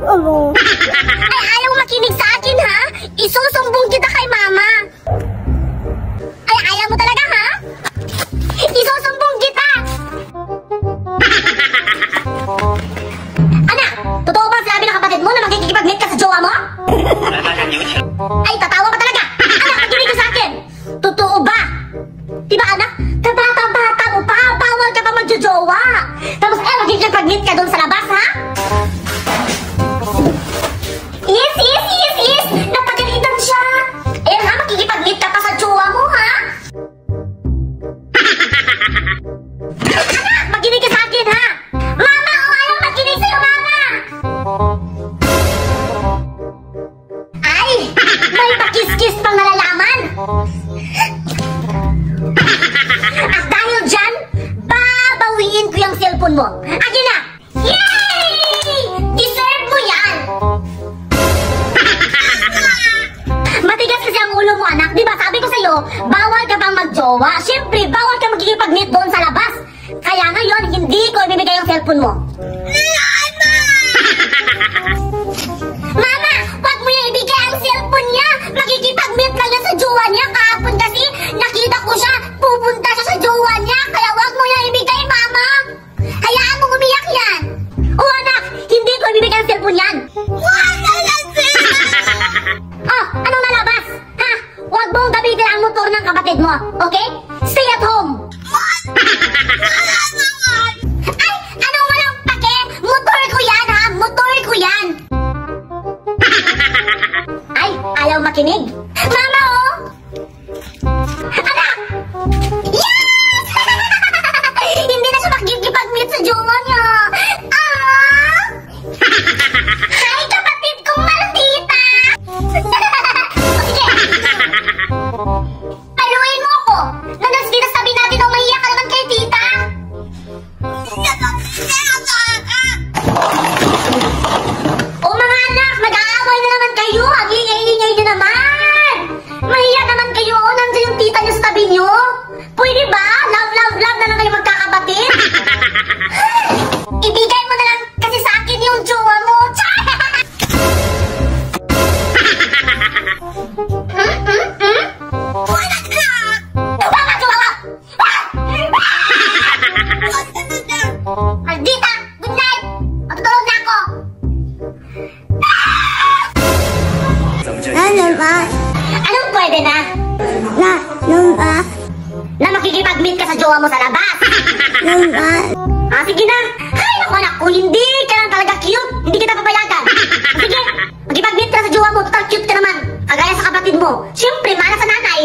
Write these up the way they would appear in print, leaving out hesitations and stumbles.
Ay, ayaw makinig sa akin, ha? Isusumbong kita kay mama. Ay, ayaw mo talaga, ha? Isusumbong kita. Anak, totoo ba sinabi ng kapatid mo na magkikipag-meet ka sa jowa mo? Ay, tatawa ka talaga. Anak, makinig ka sa akin. Totoo ba? Diba, anak? Bata mo pa. Bawal ka pa magjojowa. Tapos, magkikipag-meet ka doon sa labas, ha? Yes. Napagalitan siya. Ha? Makikipag-meet ka pa sa jowa mo, ha? Anak, makinig ka sa akin, ha? Mama, ayaw makinig sa'yo, mama. Ay, may pakis-kis pang nalalaman. At dahil dyan, babawiin ko yung cellphone mo. Akin na! Yay! Deserve mo yan! Matigas kasi ang ulo mo, anak. Diba sabi ko sa'yo, bawal ka bang magjowa? Siyempre, bawal ka magkikipag-meet doon sa labas. Kaya ngayon, hindi ko ibibigay yung cellphone mo. Mama, wag mo yung ibigay ang cellphone niya. Magkikipag-meet lang yan sa jowa niya. Kahapon kasi, nakita ko siya, pupunta siya sa jowa niya. Kaya wag mo yung ibigay, mama. Hayaan mong umiyak yan. O anak, hindi ko ibibigay ang cellphone yan. Oh, anong nalabas? Ha? Huwag mong gamitin ang motor ng kapatid mo, okay? Stay at home. Ay, anong walang pake? Motor ko yan, ha? Motor ko yan. Ay, ayaw makinig. Mama, oh! Anak! Yes! Hindi na siya makikipag-meet sa jowa niya. Hi, kapatid kong maldita! Sige! Paluin mo ako! Sabi natin na umahiya ka naman kay tita! O mga anak, nag-aaway na naman kayo! Ang ingay-ingay nyo naman! Mahiya naman kayo! O, nandiyan yung tita nyo sa tabi nyo! Pwede ba? Love na lang kayo magkakapatid! Ibigay mo na lang kasi sa akin yung jowa mo! Maldita! Good night! Matutulog na ako! Anong pwede na? Na makikipag-meet ka sa jowa mo sa labas! Sige na! Ay, naku anak, kung hindi ka lang talaga cute, hindi kita papayagan! Sige, makipag-meet ka sa jowa mo, total cute ka naman! Kagaya sa kapatid mo, siyempre, mana sa nanay!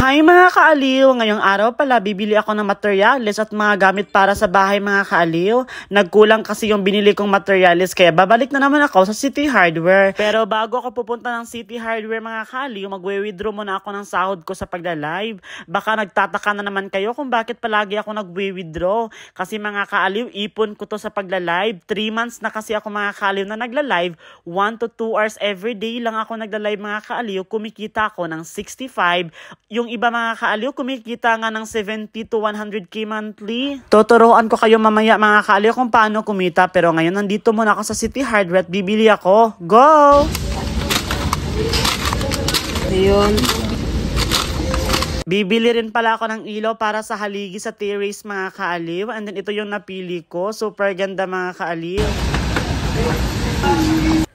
Hi mga kaaliw! Ngayong araw pala bibili ako ng materyales at mga gamit para sa bahay mga kaaliw. Nagkulang kasi yung binili kong materyales kaya babalik na naman ako sa City Hardware. Pero bago ako pupunta ng City Hardware mga kaaliw, magwe-withdraw muna ako ng sahod ko sa pagla-live. Baka nagtataka na naman kayo kung bakit palagi ako nagwe-withdraw. Kasi mga kaaliw, ipon ko to sa pagla-live. 3 months na kasi ako mga kaaliw na nagla-live. 1 to 2 hours everyday lang ako nagla-live mga kaaliw. Kumikita ako ng 65. Yung iba mga kaaliw, kumikita nga ng 70 to 100k monthly. Tuturuan ko kayo mamaya mga kaaliw kung paano kumita. Pero ngayon nandito muna ako sa City Hardware at bibili ako. Go! Ayun. Bibili rin pala ako ng ilaw para sa haligi sa terrace mga kaaliw. And then ito yung napili ko. Super ganda mga kaaliw.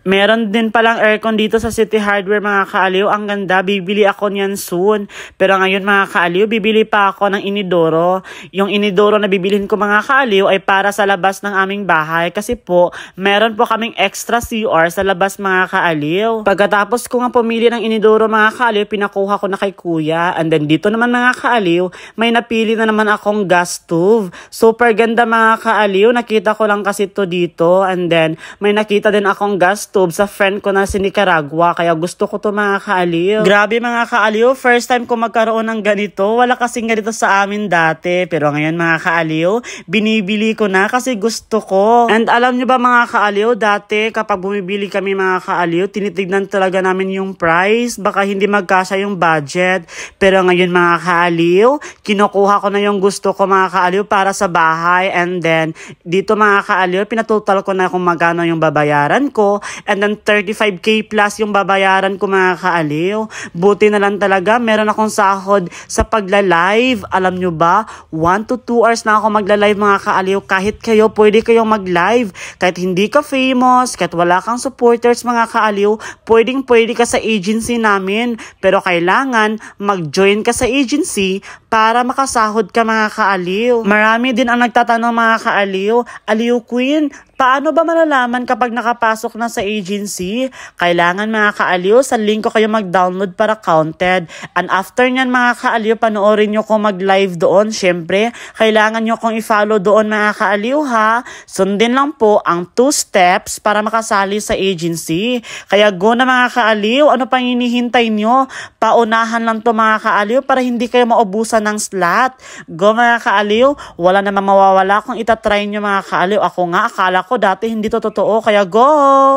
Meron din palang aircon dito sa City Hardware mga kaaliw. Ang ganda, bibili ako niyan soon. Pero ngayon mga kaaliw, bibili pa ako ng inidoro. Yung inidoro na bibilhin ko mga kaaliw ay para sa labas ng aming bahay. Kasi po, meron po kaming extra CR sa labas mga kaaliw. Pagkatapos ko nga pumili ng inidoro mga kaaliw, pinakuha ko na kay kuya. And then dito naman mga kaaliw, may napili na naman akong gas stove. Super ganda mga kaaliw. Nakita ko lang kasi to dito. And then may nakita din akong gas stove tube sa friend ko na si Nicaragua. Kaya gusto ko to mga kaaliw. Grabe mga kaaliw, first time ko magkaroon ng ganito. Wala kasing ganito sa amin dati. Pero ngayon mga kaaliw, binibili ko na kasi gusto ko. And alam nyo ba mga kaaliw, dati kapag bumibili kami mga kaaliw, tinitignan talaga namin yung price. Baka hindi magkasya yung budget. Pero ngayon mga kaaliw, kinukuha ko na yung gusto ko mga kaaliw para sa bahay. And then, dito mga kaaliw, pinatotal ko na kung magkano yung babayaran ko. And then, 35k plus yung babayaran ko mga kaaliw. Buti na lang talaga, meron akong sahod sa pagla-live. Alam nyo ba, 1 to 2 hours na ako magla-live mga kaaliw. Kahit kayo, pwede kayong mag-live. Kahit hindi ka famous, kahit wala kang supporters mga kaaliw, pwede ka sa agency namin. Pero kailangan mag-join ka sa agency para makasahod ka mga kaaliw. Marami din ang nagtatanong mga kaaliw, Aliw Queen, paano ba malalaman kapag nakapasok na sa agency? Kailangan mga kaaliw, sa link ko kayo mag-download para counted. And after nyan mga kaaliw, panoorin nyo kung mag-live doon. Syempre, kailangan nyo kong i-follow doon mga kaaliw ha. Sundin lang po ang 2 steps para makasali sa agency. Kaya go na mga kaaliw, ano pang hinihintay nyo? Paunahan lang to mga kaaliw para hindi kayo maubusan ng slot. Go mga kaaliw, wala namang mawawala kung itatry nyo mga kaaliw. Ako nga, akala ko dati hindi to totoo, kaya go!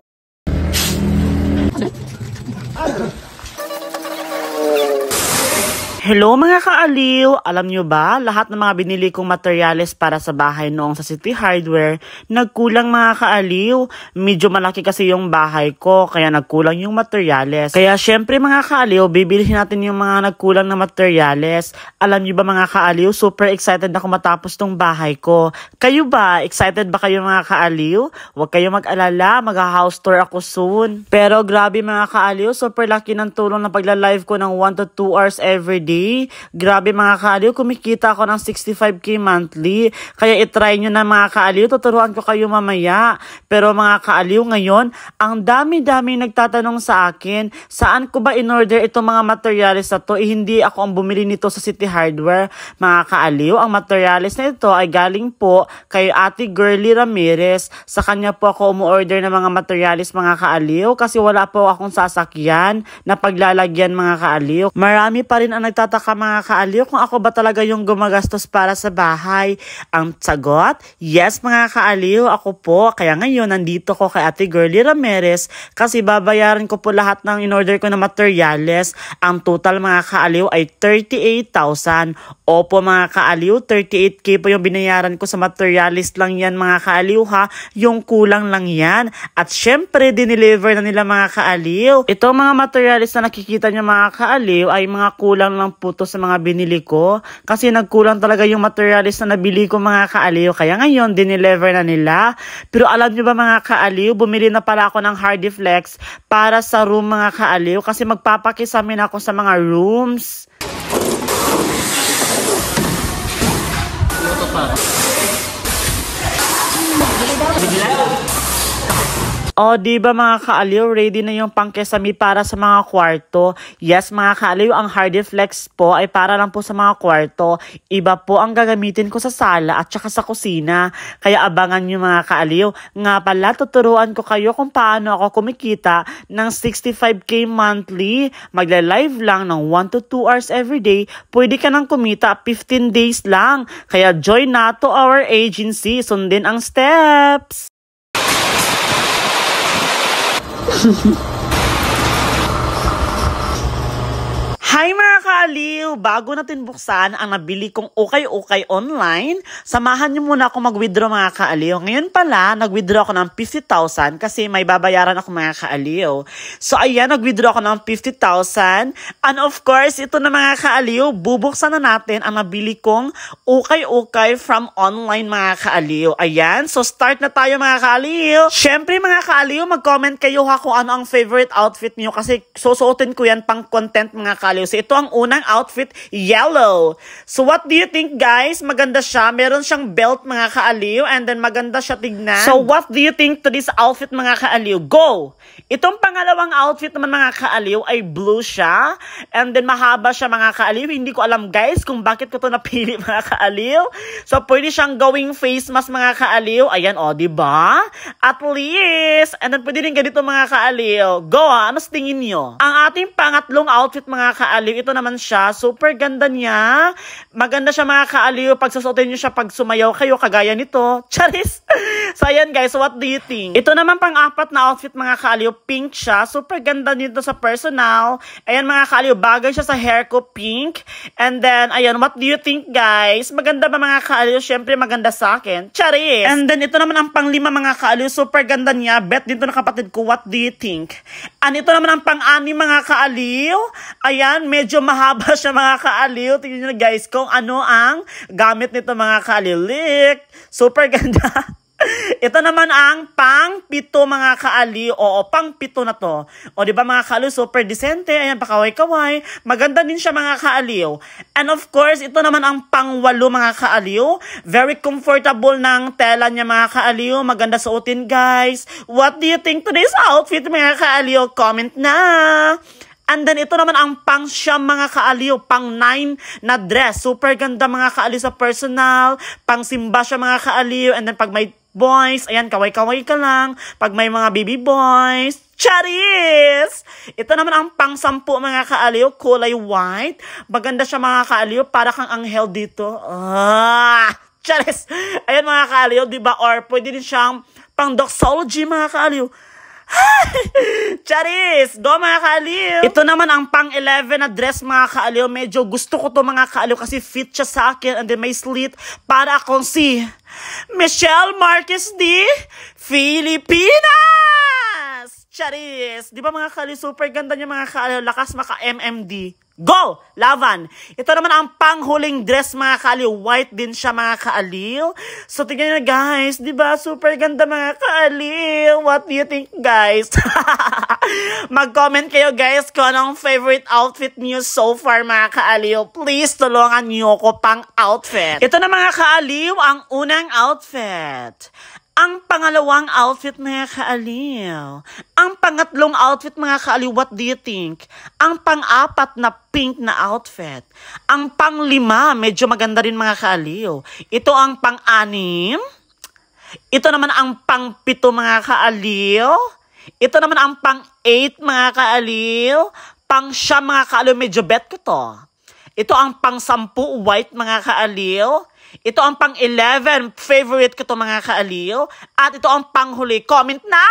Hello mga kaaliw! Alam nyo ba, lahat ng mga binili kong materyales para sa bahay noong sa City Hardware, nagkulang mga kaaliw. Medyo malaki kasi yung bahay ko, kaya nagkulang yung materyales. Kaya syempre mga kaaliw, bibilihin natin yung mga nagkulang na materyales. Alam nyo ba mga kaaliw, super excited ako matapos tong bahay ko. Kayo ba? Excited ba kayo mga kaaliw? Huwag kayo mag-alala, mag-house tour ako soon. Pero grabe mga kaaliw, super laki ng tulong na pagla-live ko ng 1 to 2 hours everyday. Grabe mga kaaliw, kumikita ako ng 65k monthly. Kaya itry nyo na mga kaaliw, tuturuan ko kayo mamaya. Pero mga kaaliw ngayon, ang dami-dami nagtatanong sa akin, saan ko ba in-order itong mga materials na to? Hindi ako ang bumili nito sa City Hardware. Mga kaaliw, ang materials na ito ay galing po kay Ate Girly Ramirez. Sa kanya po ako umu-order ng mga materials mga kaaliw kasi wala po akong sasakyan na paglalagyan mga kaaliw. Marami pa rin ang nagtataka mga kaaliw kung ako ba talaga yung gumagastos para sa bahay. Ang sagot, yes mga kaaliw, ako po. Kaya ngayon nandito ko kay Ate Girly Ramirez kasi babayaran ko po lahat ng in-order ko na materyales. Ang total mga kaaliw ay 38,000. Opo mga kaaliw, 38k po yung binayaran ko sa materials lang yan mga kaaliw ha. Yung kulang lang yan. At syempre, dineliver na nila mga kaaliw. Itong mga materials na nakikita nyo mga kaaliw ay mga kulang lang po to sa mga binili ko. Kasi nagkulang talaga yung materials na nabili ko mga kaaliw. Kaya ngayon, dineliver na nila. Pero alam nyo ba mga kaaliw, bumili na pala ako ng Hardiflex para sa room mga kaaliw. Kasi magpapakisamin ako sa mga rooms. O, diba mga kaaliw, ready na yung pangkesami para sa mga kwarto. Yes mga kaaliw, ang Hardiflex po ay para lang po sa mga kwarto. Iba po ang gagamitin ko sa sala at saka sa kusina. Kaya abangan nyo mga kaaliw. Nga pala, tuturuan ko kayo kung paano ako kumikita ng 65k monthly. Magla-live lang ng 1 to 2 hours everyday. Pwede ka nang kumita 15 days lang. Kaya join na to our agency. Sundin ang steps. Hi mga kaaliw! Bago natin buksan ang nabili kong ukay-ukay online, samahan niyo muna ako mag-withdraw mga kaaliw. Ngayon pala, nag-withdraw ako ng 50,000 kasi may babayaran ako mga kaaliw. So ayan, nag-withdraw ako ng 50,000. And of course, ito na mga kaaliw, bubuksan na natin ang nabili kong ukay-ukay from online mga kaaliw. Ayan, so start na tayo mga kaaliw. Syempre mga kaaliw, mag-comment kayo ha kung ano ang favorite outfit niyo kasi susuotin ko yan pang content mga kaaliw. So ito ang unang outfit, yellow. So what do you think guys? Maganda siya. Meron siyang belt mga kaaliw and then maganda siya tignan. So what do you think to this outfit mga kaaliw? Go! Itong pangalawang outfit naman mga kaaliw ay blue siya. And then mahaba siya mga kaaliw. Hindi ko alam guys kung bakit ko to napili mga kaaliw. So pwede siyang gawing face mask mga kaaliw. Ayan o, diba? At least. And then pwede rin ganito mga kaaliw. Go ha, ano sa tingin nyo? Ang ating pangatlong outfit mga kaaliw, ito naman siya. Super ganda niya. Maganda siya mga kaaliw. Pag sasuotin nyo siya pag sumayaw kayo, kagaya nito. Charis! So ayan guys, what do you think? Ito naman pang-apat na outfit mga kaaliw. Pink siya. Super ganda nito sa personal. Ayan mga kaaliw, bagay siya sa hair ko, pink. And then, ayan, what do you think guys? Maganda ba mga kaaliw? Siyempre maganda sa akin. Charis! And then, ito naman ang pang-5 mga kaaliw. Super ganda niya. Bet dito na kapatid ko, what do you think? And ito naman ang pang-6 mga kaaliw. Ayan, medyo mahaba siya mga kaaliw. Tingnan nyo na guys kung ano ang gamit nito mga kaaliw. Lick! Super ganda. Ito naman ang pang-7 mga kaaliw. Oo, pang-7 na to. O diba mga kaaliw, super decente. Ayan, pakaway-kaway. Maganda din siya mga kaaliw. And of course, ito naman ang pang-8 mga kaaliw. Very comfortable ng tela niya mga kaaliw. Maganda suotin guys. What do you think to this outfit mga kaaliw? Comment na! And then, ito naman ang pang-9 mga kaaliw, pang-9 na dress. Super ganda mga kaaliw sa personal. Pang-simba siya mga kaaliw. And then, pag may boys, ayan, kaway-kaway ka lang. Pag may mga baby boys, charis! Ito naman ang pang-10 mga kaaliw, kulay white. Maganda siya mga kaaliw, para kang anghel dito. Charis! Ayan mga kaaliw, diba? Or pwede din siyang pang-doxology mga kaaliw. Charis! Go mga kaaliw! Ito naman ang pang-11 na dress mga kaaliw. Medyo gusto ko to mga kaaliw kasi fit siya sa akin. And then may slit para akong si Michelle Marquez de Filipinas! Charis! Di ba mga kaaliw? Super ganda niya mga kaaliw. Lakas maka-MMD. Go! Lavan! Ito naman ang panghuling dress mga kaaliw. White din siya mga kaaliw. So tingnan nyo guys. Diba? Super ganda mga kaaliw. What do you think guys? Mag-comment kayo guys kung anong favorite outfit niyo so far mga kaaliw. Please tulungan niyo ko pang outfit. Ito na mga kaaliw ang unang outfit. Ang pangalawang outfit mga kaaliw. Ang pangatlong outfit mga kaaliw, what do you think? Ang pang-4 na pink na outfit. Ang pang-5, medyo maganda rin mga kaaliw. Ito ang pang-6. Ito naman ang pang-7 mga kaaliw. Ito naman ang pang-8 mga kaaliw. Pang-9 mga kaaliw, medyo bet ko to. Ito ang pang-10 white mga kaaliw. Ito ang pang-11, favorite ko to mga kaaliw. At ito ang panghuli. Comment na!